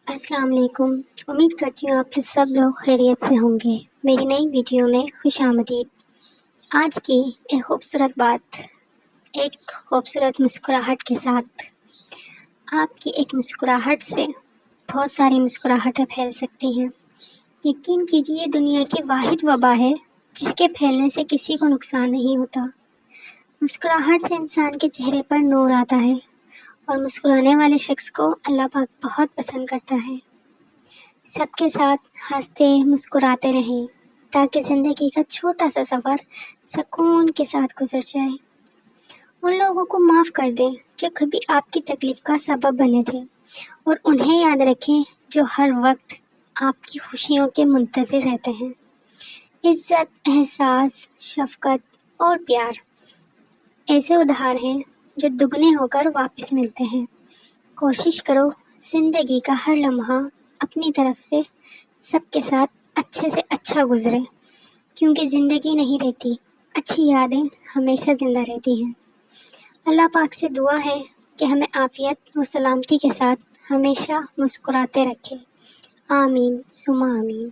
السلام علیکم۔ امید کرتی ہوں آپ سب لوگ خیریت سے ہوں گے۔ میری نئی ویڈیو میں خوش آمدید۔ آج کی ایک خوبصورت بات، ایک خوبصورت مسکراہٹ کے ساتھ۔ آپ کی ایک مسکراہٹ سے بہت ساری مسکراہٹیں پھیل سکتی ہیں۔ یقین کیجیے یہ دنیا کی واحد وبا ہے جس کے پھیلنے سے کسی کو نقصان نہیں ہوتا۔ مسکراہٹ سے انسان کے چہرے پر نور آتا ہے اور مسکرانے والے شخص کو اللہ پاک بہت پسند کرتا ہے۔ سب کے ساتھ ہنستے مسکراتے رہیں تاکہ زندگی کا چھوٹا سا سفر سکون کے ساتھ گزر جائے۔ ان لوگوں کو معاف کر دیں جو کبھی آپ کی تکلیف کا سبب بنے تھے، اور انہیں یاد رکھیں جو ہر وقت آپ کی خوشیوں کے منتظر رہتے ہیں۔ عزت، احساس، شفقت اور پیار ایسے ادھار ہیں جو دگنے ہو کر واپس ملتے ہیں۔ کوشش کرو زندگی کا ہر لمحہ اپنی طرف سے سب کے ساتھ اچھے سے اچھا گزرے، کیونکہ زندگی نہیں رہتی، اچھی یادیں ہمیشہ زندہ رہتی ہیں۔ اللہ پاک سے دعا ہے کہ ہمیں عافیت و سلامتی کے ساتھ ہمیشہ مسکراتے رکھے۔ آمین ثم آمین۔